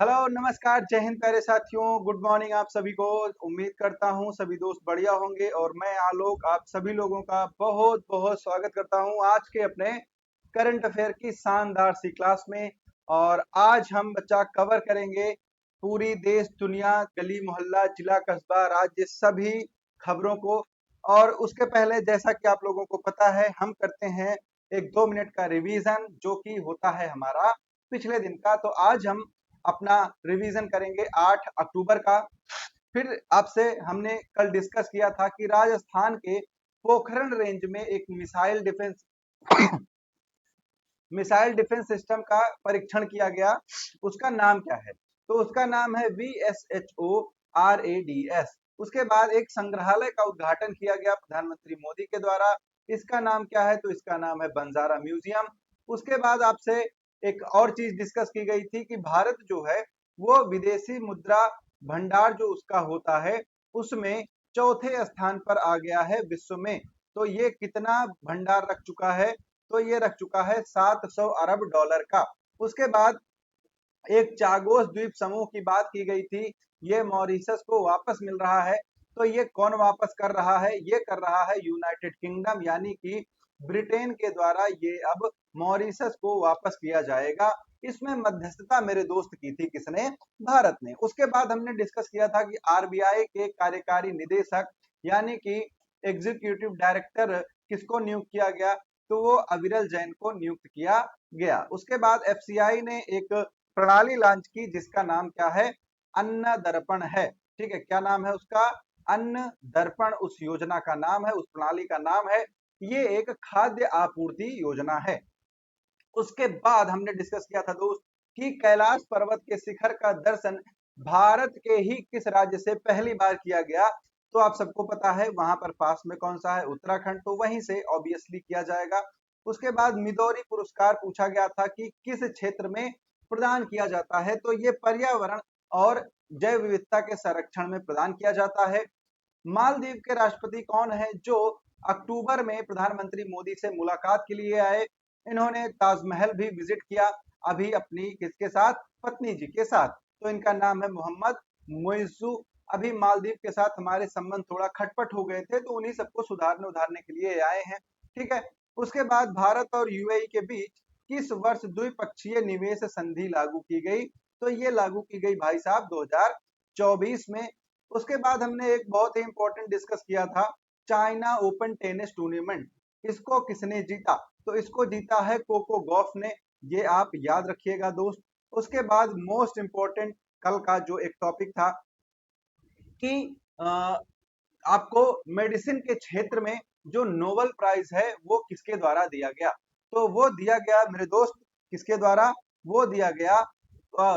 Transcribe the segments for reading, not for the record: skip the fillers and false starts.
Hello, नमस्कार, जय हिंद प्यारे साथियों। गुड मॉर्निंग आप सभी को। उम्मीद करता हूँ सभी दोस्त बढ़िया होंगे और मैं आलोक आप सभी लोगों का बहुत बहुत स्वागत करता हूँ आज के अपने करंट अफेयर की शानदार सी क्लास में। और आज हम बच्चा कवर करेंगे पूरी देश दुनिया गली मोहल्ला जिला कस्बा राज्य सभी खबरों को। और उसके पहले जैसा कि आप लोगों को पता है हम करते हैं एक 2 मिनट का रिवीजन जो कि होता है हमारा पिछले दिन का। तो आज हम अपना रिवीजन करेंगे 8 अक्टूबर का। फिर आपसे हमने कल डिस्कस किया था कि राजस्थान के पोखरण रेंज में एक मिसाइल डिफेंस सिस्टम का परीक्षण किया गया। उसका नाम क्या है? तो उसका नाम है VSHORADS। उसके बाद एक संग्रहालय का उद्घाटन किया गया प्रधानमंत्री मोदी के द्वारा। इसका नाम क्या है? तो इसका नाम है बंजारा म्यूजियम। उसके बाद आपसे एक और चीज डिस्कस की गई थी कि भारत जो है वो विदेशी मुद्रा भंडार जो उसका होता है उसमें चौथे स्थान पर आ गया है विश्व में। तो ये कितना भंडार रख चुका है? तो ये रख चुका है 700 अरब डॉलर का। उसके बाद एक चागोस द्वीप समूह की बात की गई थी। ये मॉरिशस को वापस मिल रहा है। तो ये कौन वापस कर रहा है? ये कर रहा है यूनाइटेड किंगडम, यानी कि ब्रिटेन के द्वारा ये अब मॉरिशस को वापस किया जाएगा। इसमें मध्यस्थता मेरे दोस्त की थी किसने? भारत ने। उसके बाद हमने डिस्कस किया था कि आरबीआई के कार्यकारी निदेशक यानी कि एग्जीक्यूटिव डायरेक्टर किसको नियुक्त किया गया? तो वो अविरल जैन को नियुक्त किया गया। उसके बाद एफसीआई ने एक प्रणाली लॉन्च की जिसका नाम क्या है? अन्न दर्पण है। ठीक है, क्या नाम है उसका? अन्न दर्पण उस योजना का नाम है, उस प्रणाली का नाम है। ये एक खाद्य आपूर्ति योजना है। उसके बाद हमने डिस्कस किया था दोस्त कि कैलाश पर्वत के शिखर का दर्शन भारत के ही किस राज्य से पहली बार किया गया? तो आप सबको पता है वहां पर पास में कौन सा है? उत्तराखंड। तो वहीं से ऑब्वियसली किया जाएगा। उसके बाद मिदोरी पुरस्कार पूछा गया था कि किस क्षेत्र में प्रदान किया जाता है? तो ये पर्यावरण और जैव विविधता के संरक्षण में प्रदान किया जाता है। मालदीव के राष्ट्रपति कौन है जो अक्टूबर में प्रधानमंत्री मोदी से मुलाकात के लिए आए? इन्होंने ताजमहल भी विजिट किया अभी अपनी किसके साथ? पत्नी जी के साथ। तो इनका नाम है मोहम्मद मुइज्जू। अभी मालदीव के साथ हमारे संबंध थोड़ा खटपट हो गए थे तो उन्हीं सबको सुधारने उधारने के लिए आए हैं। ठीक है। उसके बाद भारत और यूएई के बीच किस वर्ष द्विपक्षीय निवेश संधि लागू की गई? तो ये लागू की गई भाई साहब 2024 में। उसके बाद हमने एक बहुत ही इंपॉर्टेंट डिस्कस किया था चाइना ओपन टेनिस टूर्नामेंट। इसको किसने जीता? तो इसको जीता है कोको गॉफ ने। ये आप याद रखिएगा दोस्त। उसके बाद मोस्ट इंपॉर्टेंट कल का जो एक टॉपिक था कि आपको मेडिसिन के क्षेत्र में जो नोबेल प्राइज है वो किसके द्वारा दिया गया? तो वो दिया गया मेरे दोस्त किसके द्वारा? वो दिया गया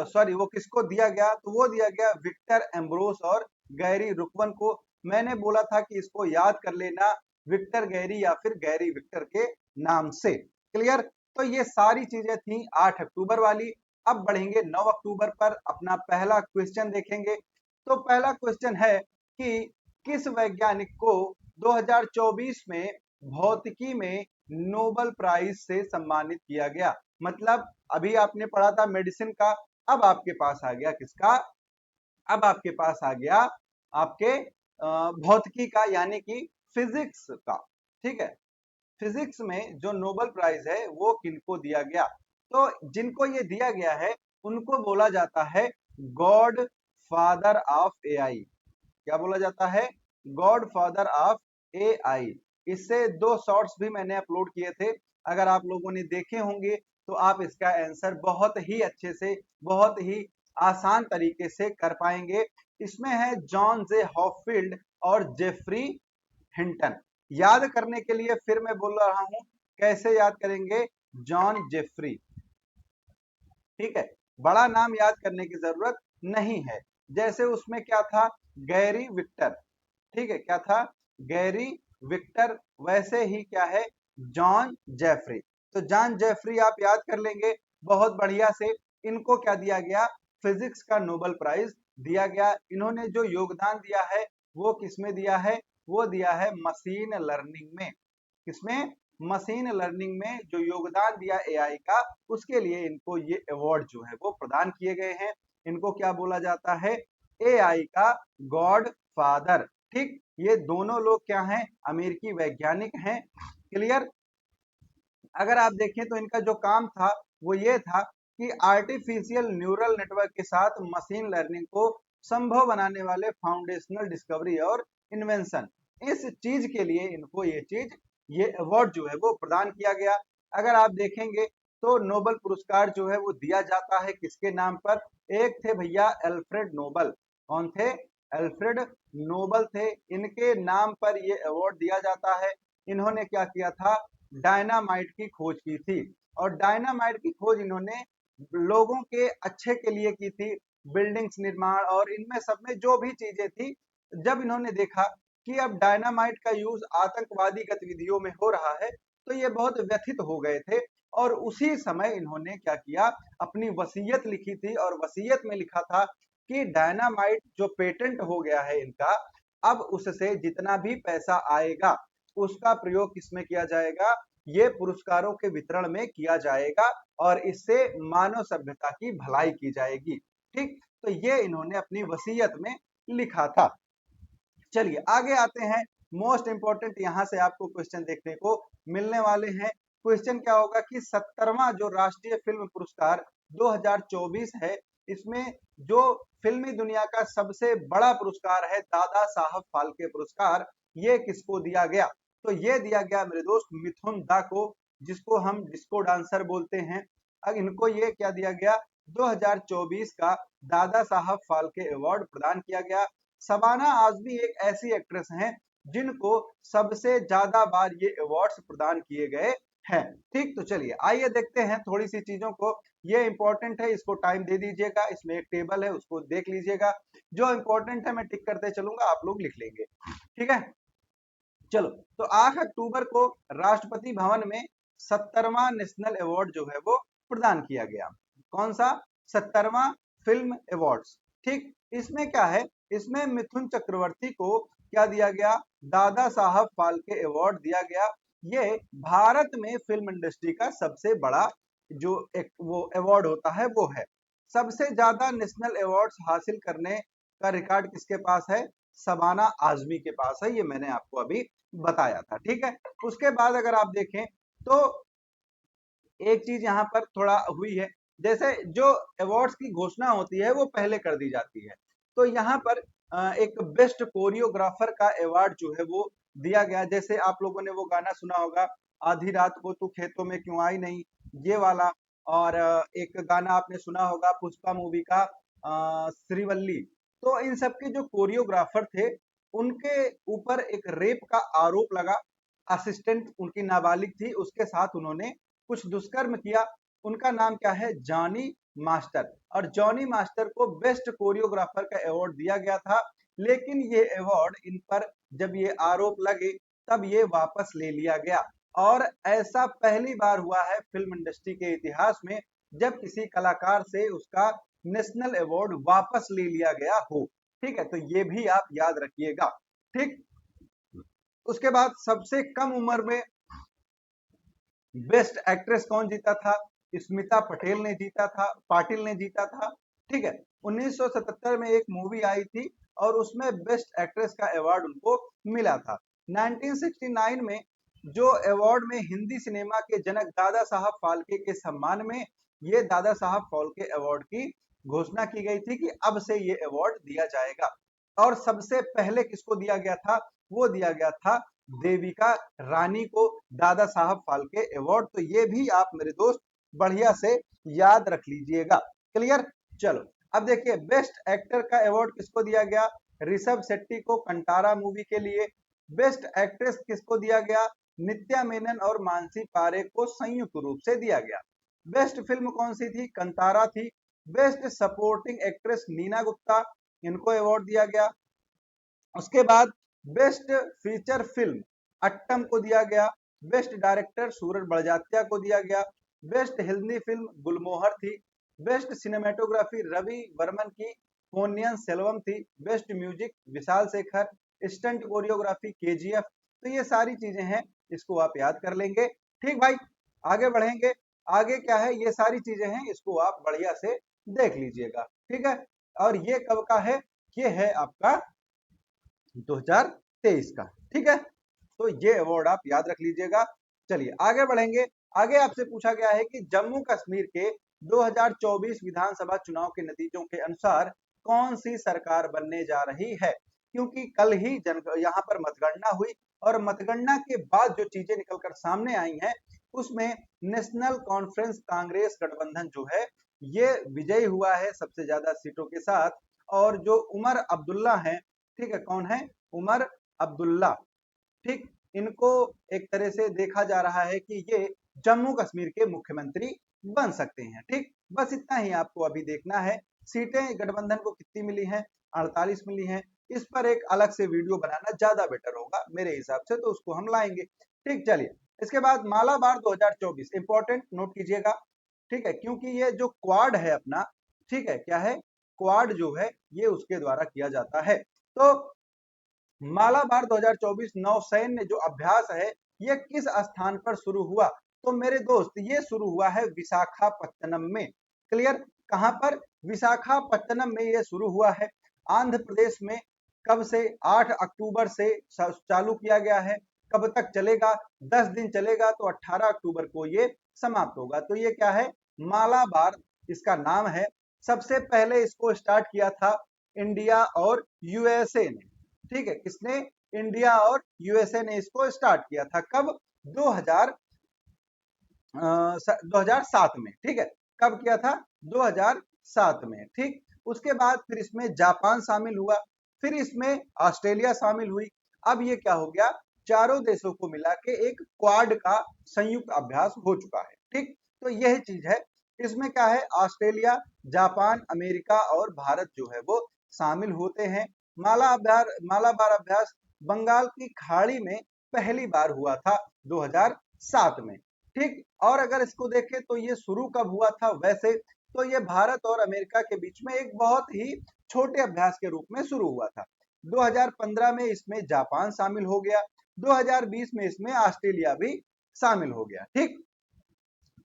सॉरी वो किसको दिया गया? तो वो दिया गया विक्टर एम्ब्रोस और गैरी रुकवन को। मैंने बोला था कि इसको याद कर लेना विक्टर गैरी या फिर गैरी विक्टर के नाम से। क्लियर? तो ये सारी चीजें थी 8 अक्टूबर वाली। अब बढ़ेंगे 9 अक्टूबर पर, अपना पहला क्वेश्चन देखेंगे। तो पहला क्वेश्चन है कि किस वैज्ञानिक को 2024 में भौतिकी में नोबेल प्राइज से सम्मानित किया गया? मतलब अभी आपने पढ़ा था मेडिसिन का, अब आपके पास आ गया किसका? अब आपके पास आ गया आपके भौतिकी का यानी कि फिजिक्स का। ठीक है। फिजिक्स में जो नोबेल प्राइज है वो किनको दिया गया? तो जिनको ये दिया गया है उनको बोला जाता है गॉड फादर ऑफ एआई। क्या बोला जाता है? God father of AI. इससे दो शॉर्ट्स भी मैंने अपलोड किए थे, अगर आप लोगों ने देखे होंगे तो आप इसका आंसर बहुत ही अच्छे से बहुत ही आसान तरीके से कर पाएंगे। इसमें है जॉन जे हॉपफील्ड और जेफरी हिंटन। याद करने के लिए फिर मैं बोल रहा हूं, कैसे याद करेंगे? John Jeffrey. ठीक है। बड़ा नाम याद करने की जरूरत नहीं है। जैसे उसमें क्या था? Gary Victor. ठीक है, क्या था? Gary Victor. वैसे ही क्या है? John Jeffrey. तो जॉन जेफरी आप याद कर लेंगे बहुत बढ़िया से। इनको क्या दिया गया? फिजिक्स का नोबेल प्राइज दिया गया। इन्होंने जो योगदान दिया है वो किसमें दिया है? वो दिया है मशीन लर्निंग में। किसमें? मशीन लर्निंग में जो योगदान दिया एआई का, उसके लिए इनको ये अवार्ड जो है वो प्रदान किए गए हैं। इनको क्या बोला जाता है, एआई का गॉड फादर। ठीक, ये दोनों लोग क्या हैं, अमेरिकी वैज्ञानिक हैं। क्लियर। अगर आप देखें तो इनका जो काम था वो ये था कि आर्टिफिशियल न्यूरल नेटवर्क के साथ मशीन लर्निंग को संभव बनाने वाले फाउंडेशनल डिस्कवरी और इन्वेंशन, इस चीज के लिए इनको ये अवार्ड जो है वो प्रदान किया गया। अगर आप देखेंगे तो नोबेल पुरस्कार जो है वो दिया जाता है किसके नाम पर, एक थे भैया अल्फ्रेड नोबेल। कौन थे, अल्फ्रेड नोबेल थे, इनके नाम पर ये अवार्ड दिया जाता है। इन्होंने क्या किया था, डायनामाइट की खोज की थी, और डायनामाइट की खोज इन्होंने लोगों के अच्छे के लिए की थी, बिल्डिंग्स निर्माण और इनमें सब में जो भी चीजें थी। जब इन्होंने देखा कि अब डायनामाइट का यूज आतंकवादी गतिविधियों में हो रहा है, तो ये बहुत व्यथित हो गए थे, और उसी समय इन्होंने क्या किया, अपनी वसीयत लिखी थी, और वसीयत में लिखा था कि डायनामाइट जो पेटेंट हो गया है इनका, अब उससे जितना भी पैसा आएगा उसका प्रयोग किसमें किया जाएगा, ये पुरस्कारों के वितरण में किया जाएगा, और इससे मानव सभ्यता की भलाई की जाएगी। ठीक, तो ये इन्होंने अपनी वसीयत में लिखा था। चलिए आगे आते हैं। मोस्ट इंपॉर्टेंट यहां से आपको क्वेश्चन देखने को मिलने वाले हैं। क्वेश्चन क्या होगा कि 70वां जो राष्ट्रीय फिल्म पुरस्कार 2024 है, इसमें जो फिल्मी दुनिया का सबसे बड़ा पुरस्कार है दादा साहब फाल्के पुरस्कार, ये किसको दिया गया, तो ये दिया गया मेरे दोस्त मिथुन दा को, जिसको हम डिस्को डांसर बोलते हैं। अब इनको ये क्या दिया गया, 2024 का दादा साहब फाल्के अवार्ड प्रदान किया गया। शबाना आजमी एक ऐसी एक्ट्रेस हैं जिनको सबसे ज्यादा बार ये अवार्ड्स प्रदान किए गए हैं। ठीक, तो चलिए आइए देखते हैं थोड़ी सी चीजों को, ये इंपॉर्टेंट है, इसको टाइम दे दीजिएगा, इसमें एक टेबल है उसको देख लीजिएगा, जो इंपॉर्टेंट है मैं टिक करते चलूंगा, आप लोग लिख लेंगे। ठीक है, चलो, तो 8 अक्टूबर को राष्ट्रपति भवन में 70वां नेशनल अवार्ड जो है वो प्रदान किया गया। कौन सा, 70वां फिल्म अवार्ड्स। ठीक, इसमें क्या है, इसमें मिथुन चक्रवर्ती को क्या दिया गया, दादा साहब फाल्के अवार्ड दिया गया। ये भारत में फिल्म इंडस्ट्री का सबसे बड़ा जो एक वो अवार्ड होता है वो है। सबसे ज्यादा नेशनल अवार्ड्स हासिल करने का रिकॉर्ड किसके पास है, शबाना आजमी के पास है, ये मैंने आपको अभी बताया था। ठीक है, उसके बाद अगर आप देखें तो एक चीज यहाँ पर थोड़ा हुई है, जैसे जो अवार्ड्स की घोषणा होती है वो पहले कर दी जाती है, तो यहाँ पर एक बेस्ट कोरियोग्राफर का अवार्ड जो है वो दिया गया। जैसे आप लोगों ने वो गाना सुना होगा, आधी रात को तू खेतों में क्यों आई नहीं, ये वाला। और एक गाना आपने सुना होगा पुष्पा मूवी का, श्रीवल्ली। तो इन सब के जो कोरियोग्राफर थे, उनके ऊपर एक रेप का आरोप लगा। असिस्टेंट उनकी नाबालिग थी, उसके साथ उन्होंने कुछ दुष्कर्म किया। उनका नाम क्या है, जॉनी मास्टर, और जॉनी मास्टर को बेस्ट कोरियोग्राफर का अवार्ड दिया गया था। लेकिन ये अवार्ड इन पर जब ये आरोप लगे तब ये वापस ले लिया गया, और ऐसा पहली बार हुआ है फिल्म इंडस्ट्री के इतिहास में जब किसी कलाकार से उसका नेशनल अवार्ड वापस ले लिया गया हो। ठीक है, तो ये भी आप याद रखिएगा। ठीक, उसके बाद सबसे कम उम्र में बेस्ट एक्ट्रेस कौन जीता था, स्मिता पटेल ने जीता था, पाटिल ने जीता था। ठीक है, 1977 में एक मूवी आई थी और उसमें बेस्ट एक्ट्रेस का अवार्ड उनको मिला था। 1969 में जो अवार्ड में हिंदी सिनेमा के जनक दादा साहब फाल्के के सम्मान में ये दादा साहब फाल्के अवार्ड की घोषणा की गई थी कि अब से ये अवार्ड दिया जाएगा। और सबसे पहले किसको दिया गया था, वो दिया गया था देविका रानी को दादा साहब फाल्के अवार्ड। तो ये भी आप मेरे दोस्त बढ़िया से याद रख लीजिएगा। क्लियर, चलो अब देखिए बेस्ट एक्टर का अवार्ड किसको दिया गया, ऋषभ शेट्टी को कंटारा मूवी के लिए। बेस्ट एक्ट्रेस किसको दिया गया, नित्या मेनन और मानसी पारे को संयुक्त रूप से दिया गया। बेस्ट फिल्म कौन सी थी, कंतारा थी। Best supporting actress Neena Gupta, इनको अवार्ड दिया गया। उसके बाद बेस्ट फीचर फिल्म अट्टम को दिया गया। बेस्ट डायरेक्टर सूरज बड़जात्या को दिया गया। बेस्ट हिंदी फिल्म गुलमोहर थी। बेस्ट सिनेमेटोग्राफी रवि वर्मन की पोन्नियन सेल्वम थी। Best music Vishal Shekhar. Stunt choreography KGF. तो ये सारी चीजें हैं, इसको आप याद कर लेंगे। ठीक भाई, आगे बढ़ेंगे। आगे क्या है, ये सारी चीजें हैं, इसको आप बढ़िया से देख लीजिएगा। ठीक है। और ये कब का है? ये है आपका 2023 का। ठीक है, तो ये अवार्ड आप याद रख लीजिएगा। चलिए आगे बढ़ेंगे। आगे आपसे पूछा गया है कि जम्मू कश्मीर के 2024 विधानसभा चुनाव के नतीजों के अनुसार कौन सी सरकार बनने जा रही है? क्योंकि कल ही यहाँ पर मतगणना हुई और मतगणना के बाद जो चीजें निकलकर सामने आई हैं उसमें नेशनल कॉन्फ्रेंस कांग्रेस गठबंधन जो है ये विजयी हुआ है सबसे ज्यादा सीटों के साथ। और जो उमर अब्दुल्ला हैं, ठीक है, कौन है? उमर अब्दुल्ला, ठीक, इनको एक तरह से देखा जा रहा है कि ये जम्मू कश्मीर के मुख्यमंत्री बन सकते हैं। ठीक, बस इतना ही आपको अभी देखना है। सीटें गठबंधन को कितनी मिली हैं? 48 मिली हैं। इस पर एक अलग से वीडियो बनाना ज्यादा बेटर होगा मेरे हिसाब से, तो उसको हम लाएंगे। ठीक, चलिए इसके बाद मालाबार 2024 इंपॉर्टेंट नोट कीजिएगा। ठीक है, क्योंकि ये जो क्वाड है अपना, ठीक है, क्या है? क्वाड जो है ये उसके द्वारा किया जाता है। तो मालाबार 2024 नौसैन्य जो अभ्यास है ये किस स्थान पर शुरू हुआ? तो मेरे दोस्त ये शुरू हुआ है विशाखापत्तनम में। क्लियर? कहां पर? विशाखापत्तनम में ये शुरू हुआ है। आंध्र प्रदेश में। कब से? 8 अक्टूबर से चालू किया गया है। कब तक चलेगा? 10 दिन चलेगा, तो 18 अक्टूबर को ये समाप्त होगा। तो ये क्या है? मालाबार इसका नाम है। सबसे पहले इसको स्टार्ट किया था इंडिया और यूएसए ने। ठीक है, किसने? इंडिया और यूएसए ने इसको स्टार्ट किया था। कब? 2007 में। ठीक है, कब किया था? 2007 में। ठीक, उसके बाद फिर इसमें जापान शामिल हुआ, फिर इसमें ऑस्ट्रेलिया शामिल हुई। अब ये क्या हो गया? चारों देशों को मिला के एक क्वाड का संयुक्त अभ्यास हो चुका है। ठीक, तो यह चीज है। इसमें क्या है? ऑस्ट्रेलिया, जापान, अमेरिका और भारत जो है वो शामिल होते हैं। मालाबार अभ्यास बंगाल की खाड़ी में पहली बार हुआ था 2007 में। ठीक, और अगर इसको देखें तो ये शुरू कब हुआ था? वैसे तो ये भारत और अमेरिका के बीच में एक बहुत ही छोटे अभ्यास के रूप में शुरू हुआ था। 2015 में इसमें जापान शामिल हो गया। 2020 में इसमें ऑस्ट्रेलिया भी शामिल हो गया। ठीक,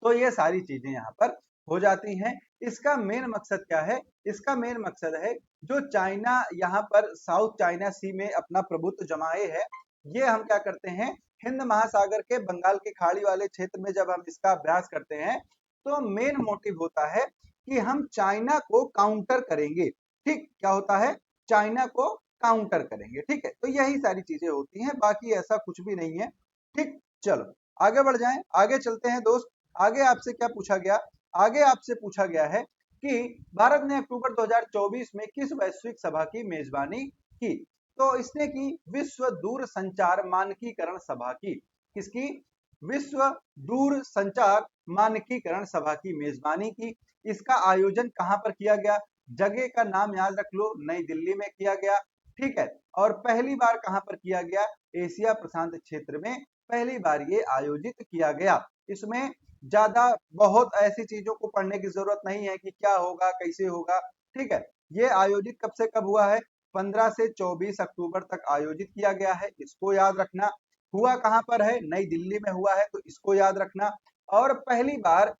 तो ये सारी चीजें यहाँ पर हो जाती हैं। इसका मेन मकसद क्या है? इसका मेन मकसद है जो चाइना यहाँ पर साउथ चाइना सी में अपना प्रभुत्व जमाए है, ये हम क्या करते हैं? हिंद महासागर के बंगाल की खाड़ी वाले क्षेत्र में जब हम इसका अभ्यास करते हैं तो मेन मोटिव होता है कि हम चाइना को काउंटर करेंगे। ठीक, क्या होता है? चाइना को काउंटर करेंगे। ठीक है, तो यही सारी चीजें होती हैं, बाकी ऐसा कुछ भी नहीं है। ठीक, चलो आगे बढ़ जाएं, आगे चलते हैं दोस्त। आगे आपसे क्या पूछा गया? आगे आपसे पूछा गया है कि भारत ने अक्टूबर 2024 में किस वैश्विक सभा की मेजबानी की? तो इसने की विश्व दूर संचार मानकीकरण सभा की। किसकी? विश्व दूर संचार मानकीकरण सभा की मेजबानी की। इसका आयोजन कहां पर किया गया? जगह का नाम याद रख लो, नई दिल्ली में किया गया। ठीक है, और पहली बार कहां पर किया गया? एशिया प्रशांत क्षेत्र में पहली बार ये आयोजित किया गया। इसमें ज्यादा बहुत ऐसी चीजों को पढ़ने की जरूरत नहीं है कि क्या होगा, कैसे होगा। ठीक है, ये आयोजित कब से कब हुआ है? 15 से 24 अक्टूबर तक आयोजित किया गया है, इसको याद रखना। हुआ कहां पर है? नई दिल्ली में हुआ है, तो इसको याद रखना। और पहली बार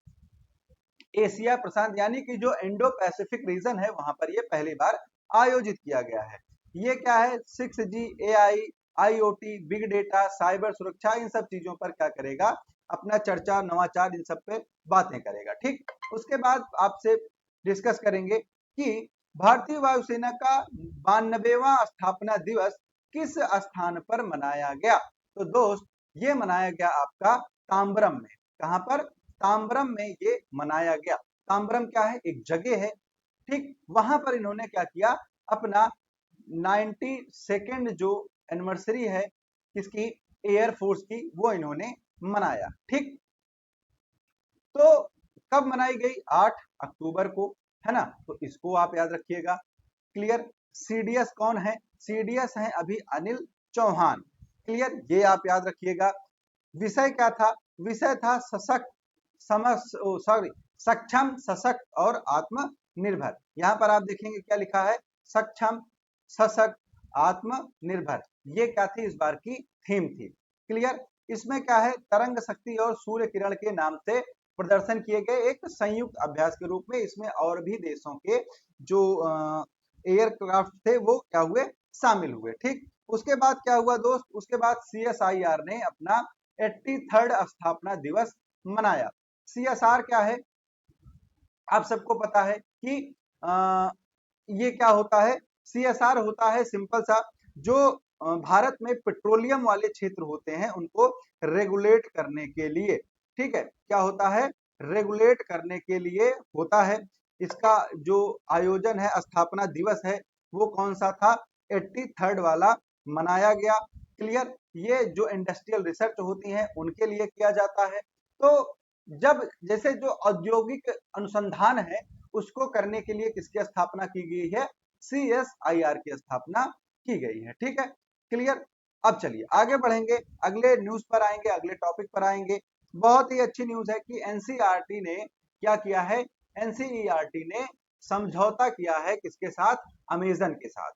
एशिया प्रशांत यानी कि जो इंडो पैसिफिक रीजन है वहां पर ये पहली बार आयोजित किया गया है। ये क्या है? 6G, AI, IoT, big data, cyber सुरक्षा, इन सब चीजों पर क्या करेगा? अपना चर्चा, नवाचार, इन सब पे बातें करेगा। ठीक, उसके बाद आपसे डिस्कस करेंगे कि भारतीय वायुसेना का 92वां स्थापना दिवस किस स्थान पर मनाया गया? तो दोस्त ये मनाया गया आपका ताम्बरम में। कहां पर? ताम्बरम में ये मनाया गया। ताम्बरम क्या है? एक जगह है। ठीक, वहां पर इन्होंने क्या किया? अपना 92nd जो एनिवर्सरी है किसकी? एयरफोर्स की, वो इन्होंने मनाया। ठीक, तो कब मनाई गई? 8 अक्टूबर को, है ना? तो इसको आप याद रखिएगा। क्लियर? सीडीएस कौन है? सीडीएस है अभी अनिल चौहान। क्लियर? ये आप याद रखिएगा। विषय क्या था? विषय था सशक्त, सॉरी, सक्षम, सशक्त और आत्मनिर्भर। यहां पर आप देखेंगे क्या लिखा है? सक्षम, सशक्त, आत्मनिर्भर। ये क्या थी? इस बार की थीम थी। क्लियर? इसमें क्या है? तरंग शक्ति और सूर्य किरण के नाम से प्रदर्शन किए गए एक संयुक्त अभ्यास के रूप में। इसमें और भी देशों के जो एयरक्राफ्ट थे वो क्या हुए, शामिल हुए। ठीक, उसके बाद क्या हुआ दोस्त, उसके बाद CSIR ने अपना 83rd स्थापना दिवस मनाया। CSR क्या है, आप सबको पता है कि ये क्या होता है। CSR होता है सिंपल सा, जो भारत में पेट्रोलियम वाले क्षेत्र होते हैं उनको रेगुलेट करने के लिए, ठीक है, क्या होता है, रेगुलेट करने के लिए होता है। इसका जो आयोजन है, स्थापना दिवस है, वो कौन सा था, 83rd वाला मनाया गया। क्लियर, ये जो इंडस्ट्रियल रिसर्च होती है उनके लिए किया जाता है। तो जब जैसे जो औद्योगिक अनुसंधान है उसको करने के लिए किसकी स्थापना की गई है, CSIR की स्थापना की गई है। ठीक है, क्लियर। अब चलिए आगे बढ़ेंगे, अगले न्यूज पर आएंगे, अगले टॉपिक पर आएंगे। बहुत ही अच्छी न्यूज है कि एनसीईआरटी ने क्या किया है, एनसीईआरटी ने समझौता किया है किसके साथ, अमेजन के साथ।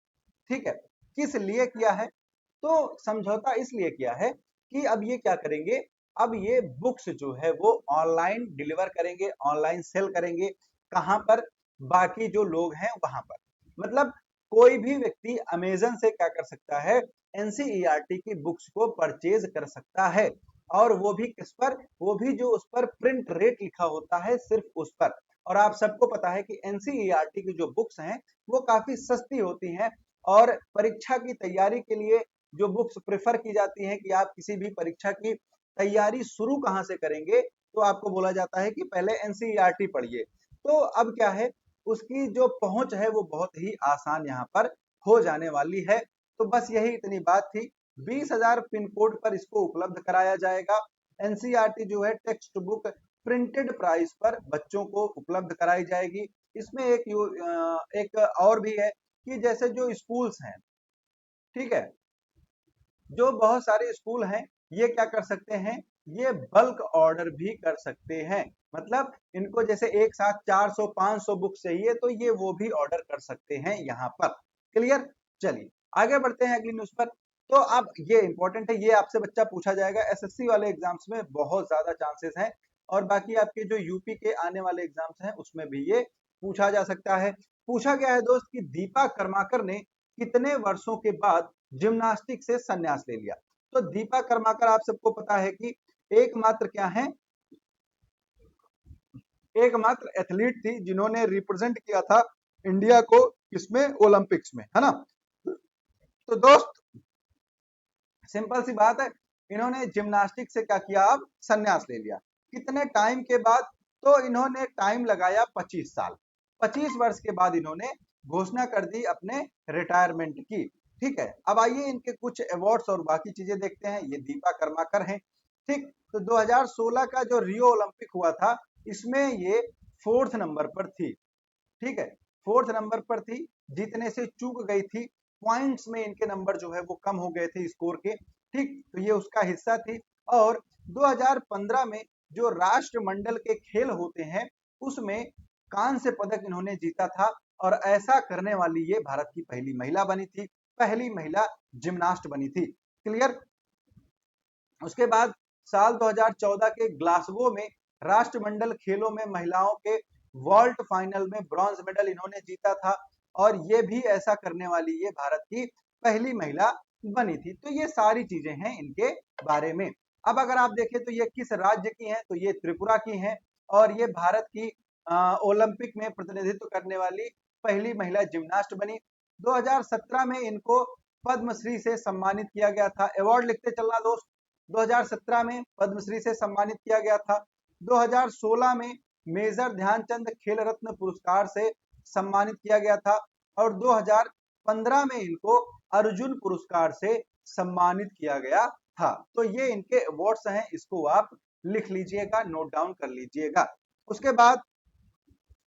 ठीक है, किस लिए किया है, तो समझौता इसलिए किया है कि अब ये क्या करेंगे, अब ये बुक्स जो है वो ऑनलाइन डिलीवर करेंगे, ऑनलाइन सेल करेंगे। कहां पर, बाकी जो लोग हैं वहां पर, मतलब कोई भी व्यक्ति अमेजन से क्या कर सकता है, एनसीईआरटी की बुक्स को परचेज कर सकता है। और वो भी किस पर, वो भी जो उस पर प्रिंट रेट लिखा होता है सिर्फ उस पर। और आप सबको पता है कि एनसीईआरटी की जो बुक्स हैं वो काफी सस्ती होती हैं। और परीक्षा की तैयारी के लिए जो बुक्स प्रेफर की जाती हैं कि आप किसी भी परीक्षा की तैयारी शुरू कहां से करेंगे, तो आपको बोला जाता है कि पहले एनसीईआरटी पढ़िए। तो अब क्या है, उसकी जो पहुंच है वो बहुत ही आसान यहाँ पर हो जाने वाली है। तो बस यही इतनी बात थी, 20,000 पिन कोड पर इसको उपलब्ध कराया जाएगा। एनसीईआरटी जो है टेक्स्ट बुक प्रिंटेड प्राइस पर बच्चों को उपलब्ध कराई जाएगी। इसमें एक और भी है कि जैसे जो स्कूल्स हैं, ठीक है, जो बहुत सारे स्कूल हैं, ये क्या कर सकते हैं, ये बल्क ऑर्डर भी कर सकते हैं। मतलब इनको जैसे एक साथ 400 500 बुक चाहिए तो ये वो भी ऑर्डर कर सकते हैं यहाँ पर। क्लियर, चलिए आगे बढ़ते हैं अगली न्यूज पर। तो अब ये इंपॉर्टेंट है, ये आपसे बच्चा पूछा जाएगा, एसएससी वाले एग्जाम्स में बहुत ज्यादा चांसेस हैं, और बाकी आपके जो यूपी के आने वाले एग्जाम्स हैं उसमें भी ये पूछा जा सकता है। पूछा गया है दोस्त कि दीपा कर्माकर ने कितने वर्षों के बाद जिम्नास्टिक से संन्यास ले लिया। तो दीपा कर्माकर आप सबको पता है कि एकमात्र क्या है, एकमात्र एथलीट थी जिन्होंने रिप्रेजेंट किया था इंडिया को किसमें, ओलंपिक्स में, है ना। तो दोस्त सिंपल सी बात है, इन्होंने जिम्नास्टिक से क्या किया, अब संन्यास ले लिया। कितने टाइम के बाद, तो इन्होंने टाइम लगाया 25 साल, 25 वर्ष के बाद इन्होंने घोषणा कर दी अपने रिटायरमेंट की। ठीक है, अब आइए इनके कुछ अवार्ड्स और बाकी चीजें देखते हैं। ये दीपा कर्माकर हैं। ठीक, तो 2016 का जो रियो ओलंपिक हुआ था इसमें ये 4th नंबर पर थी। ठीक है, 4th नंबर पर थी, जीतने से चूक गई थी, पॉइंट्स में इनके नंबर जो है वो कम हो गए थे स्कोर के। ठीक, तो ये उसका हिस्सा थी। और 2015 में जो राष्ट्रमंडल के खेल होते हैं उसमें कांस्य पदक इन्होंने जीता था, और ऐसा करने वाली ये भारत की पहली महिला बनी थी, पहली महिला जिम्नास्ट बनी थी। क्लियर, उसके बाद साल 2014 के ग्लासगो में राष्ट्रमंडल खेलों में महिलाओं के वर्ल्ड फाइनल में ब्रॉन्ज मेडल इन्होंने जीता था, और ये भी ऐसा करने वाली ये भारत की पहली महिला बनी थी। तो ये सारी चीजें हैं इनके बारे में। अब अगर आप देखें तो ये किस राज्य की हैं, तो ये त्रिपुरा की हैं, और ये भारत की ओलंपिक में प्रतिनिधित्व करने वाली पहली महिला जिम्नास्ट बनी। 2017 में इनको पद्मश्री से सम्मानित किया गया था। अवार्ड लिखते चलना दोस्त, 2017 में पद्मश्री से सम्मानित किया गया था। 2016 में मेजर ध्यानचंद खेल रत्न पुरस्कार से सम्मानित किया गया था, और 2015 में इनको अर्जुन पुरस्कार से सम्मानित किया गया था। तो ये इनके अवार्ड्स हैं, इसको आप लिख लीजिएगा, नोट डाउन कर लीजिएगा। उसके बाद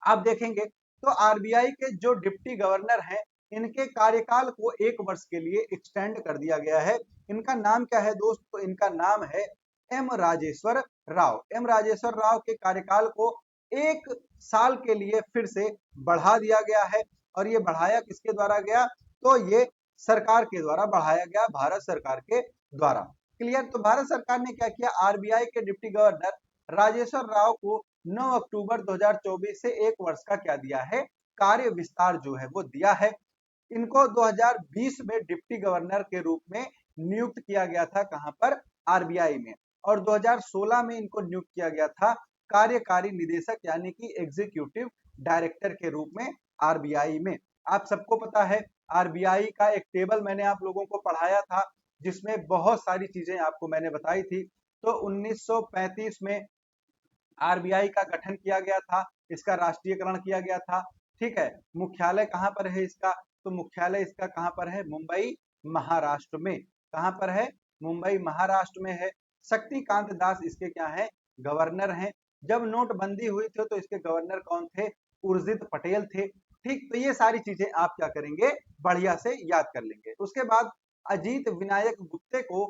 आप देखेंगे तो आरबीआई के जो डिप्टी गवर्नर हैं इनके कार्यकाल को 1 वर्ष के लिए एक्सटेंड कर दिया गया है। इनका नाम क्या है दोस्त, तो इनका नाम है एम राजेश्वर राव। एम राजेश्वर राव के कार्यकाल को 1 साल के लिए फिर से बढ़ा दिया गया है। और ये बढ़ाया किसके द्वारा गया, तो ये सरकार के द्वारा बढ़ाया गया, भारत सरकार के द्वारा। क्लियर, तो भारत सरकार ने क्या किया, आरबीआई के डिप्टी गवर्नर राजेश्वर राव को 9 अक्टूबर 2024 से 1 वर्ष का क्या दिया है, कार्य विस्तार जो है वो दिया है। इनको 2020 में डिप्टी गवर्नर के रूप में नियुक्त किया गया था, कहां पर, आरबीआई में, और 2016 में इनको नियुक्त किया गया था कार्यकारी निदेशक यानी कि एग्जीक्यूटिव डायरेक्टर के रूप में आरबीआई में। आप सबको पता है आरबीआई का एक टेबल मैंने आप लोगों को पढ़ाया था जिसमें बहुत सारी चीजें आपको मैंने बताई थी। तो 1935 में आरबीआई का गठन किया गया था, इसका राष्ट्रीयकरण किया गया था। ठीक है, मुख्यालय कहां पर है इसका, तो मुख्यालय इसका कहां पर है, मुंबई महाराष्ट्र में। कहां पर है, मुंबई महाराष्ट्र में है। शक्तिकांत दास इसके क्या है, गवर्नर हैं। जब नोटबंदी हुई थी तो इसके गवर्नर कौन थे, उर्जित पटेल थे। ठीक, तो ये सारी चीजें आप क्या करेंगे, बढ़िया से याद कर लेंगे। उसके बाद अजीत विनायक गुप्ते को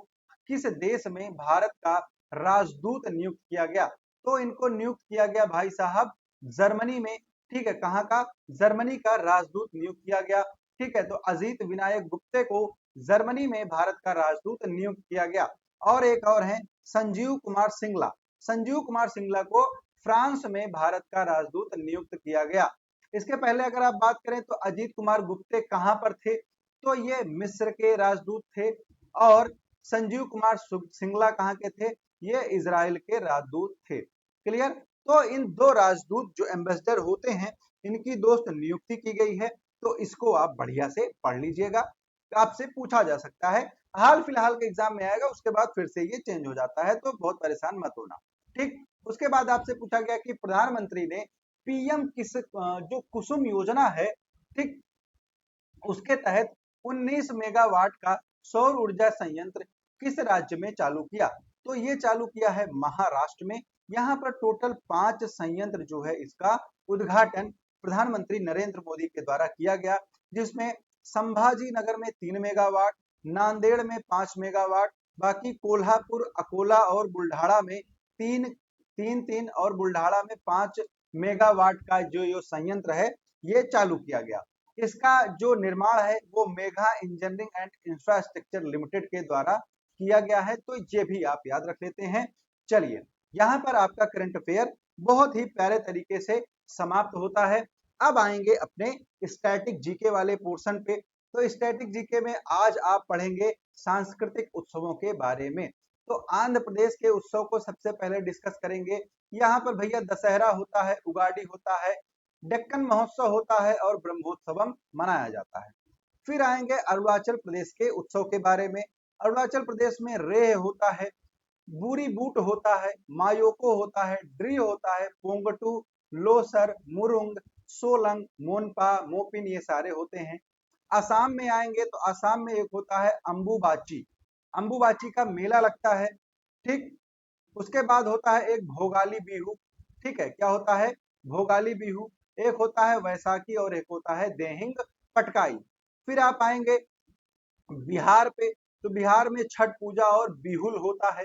किस देश में भारत का राजदूत नियुक्त किया गया, तो इनको नियुक्त किया गया भाई साहब जर्मनी में। ठीक है, कहां का, जर्मनी का राजदूत नियुक्त किया गया। ठीक है, तो अजीत विनायक गुप्ते को जर्मनी में भारत का राजदूत नियुक्त किया गया। और एक और है संजीव कुमार सिंगला, संजीव कुमार सिंगला को फ्रांस में भारत का राजदूत नियुक्त किया गया। इसके पहले अगर आप बात करें तो अजीत कुमार गुप्ते कहां पर थे, तो ये मिस्र के राजदूत थे। और संजीव कुमार सिंगला कहां के थे, ये इजराइल के राजदूत थे। क्लियर, तो इन दो राजदूत जो एम्बेसडर होते हैं इनकी दोस्त नियुक्ति की गई है। तो इसको आप बढ़िया से पढ़ लीजिएगा, आपसे पूछा जा सकता है, हाल फिलहाल के एग्जाम में आएगा, उसके बाद फिर से ये चेंज हो जाता है, तो बहुत परेशान मत होना। ठीक, उसके बाद आपसे पूछा गया कि प्रधानमंत्री ने पीएम किस जो कुसुम योजना है, ठीक, उसके तहत 19 मेगावाट का सौर ऊर्जा संयंत्र किस राज्य में चालू किया, तो ये चालू किया है महाराष्ट्र में। यहाँ पर टोटल 5 संयंत्र जो है इसका उद्घाटन प्रधानमंत्री नरेंद्र मोदी के द्वारा किया गया, जिसमें संभाजी नगर में 3 मेगावाट, नांदेड़ में 5 मेगावाट, बाकी कोल्हापुर, अकोला और बुल्ढाड़ा में तीन तीन तीन और बुल्ढाड़ा में 5 मेगावाट का जो संयंत्र है ये चालू किया गया। इसका जो निर्माण है वो Megha engineering and infrastructure limited के द्वारा किया गया है, तो ये भी आप याद रख लेते हैं। चलिए, यहाँ पर आपका करंट अफेयर बहुत ही प्यारे तरीके से समाप्त होता है। अब आएंगे अपने स्टैटिक जीके वाले पोर्शन पे। तो स्टैटिक जीके में आज आप पढ़ेंगे सांस्कृतिक उत्सवों के बारे में। तो आंध्र प्रदेश के उत्सव को सबसे पहले डिस्कस करेंगे। यहाँ पर भैया दशहरा होता है, उगाड़ी होता है, डेक्कन महोत्सव होता है और ब्रह्मोत्सवम मनाया जाता है। फिर आएंगे अरुणाचल प्रदेश के उत्सव के बारे में। अरुणाचल प्रदेश में रेह होता है, बूरी बूट होता है, मायोको होता है, ड्री होता है, पोंगटू, लोसर, मुरुंग, सोलंग, मोनपा, मोपिन, ये सारे होते हैं। असम में आएंगे तो असम में एक होता है अंबुबाची, अंबुबाची का मेला लगता है। ठीक, उसके बाद होता है एक भोगाली बिहू। ठीक है, क्या होता है, भोगाली बिहू। एक होता है वैसाखी और एक होता है देहिंग पटकाई। फिर आप आएंगे बिहार पे, तो बिहार में छठ पूजा और बिहुल होता है।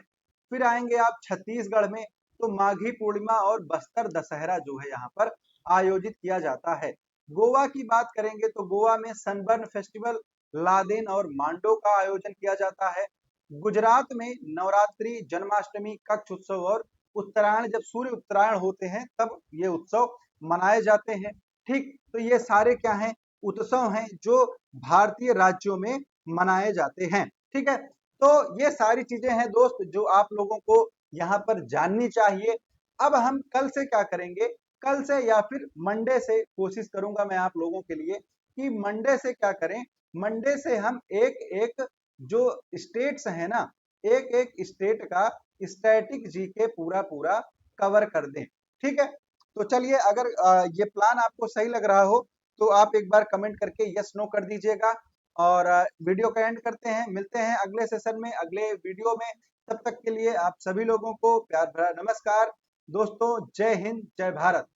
फिर आएंगे आप छत्तीसगढ़ में, तो माघी पूर्णिमा और बस्तर दशहरा जो है यहाँ पर आयोजित किया जाता है। गोवा की बात करेंगे तो गोवा में सनबर्न फेस्टिवल, लादेन और मांडो का आयोजन किया जाता है। गुजरात में नवरात्रि, जन्माष्टमी, कच्छ उत्सव और उत्तरायण, जब सूर्य उत्तरायण होते हैं तब ये उत्सव मनाए जाते हैं। ठीक, तो ये सारे क्या हैं, उत्सव हैं जो भारतीय राज्यों में मनाए जाते हैं। ठीक है, तो ये सारी चीजें हैं दोस्त जो आप लोगों को यहाँ पर जाननी चाहिए। अब हम कल से क्या करेंगे, कल से या फिर मंडे से कोशिश करूंगा मैं आप लोगों के लिए कि मंडे से क्या करें, मंडे से हम एक एक जो स्टेट्स है ना, एक एक स्टेट का स्टैटिक जीके पूरा पूरा कवर कर दें। ठीक है, तो चलिए, अगर ये प्लान आपको सही लग रहा हो तो आप एक बार कमेंट करके यस नो कर दीजिएगा। और वीडियो का एंड करते हैं, मिलते हैं अगले सेशन में, अगले वीडियो में। तब तक के लिए आप सभी लोगों को प्यार भरा नमस्कार। दोस्तों, जय हिंद, जय भारत।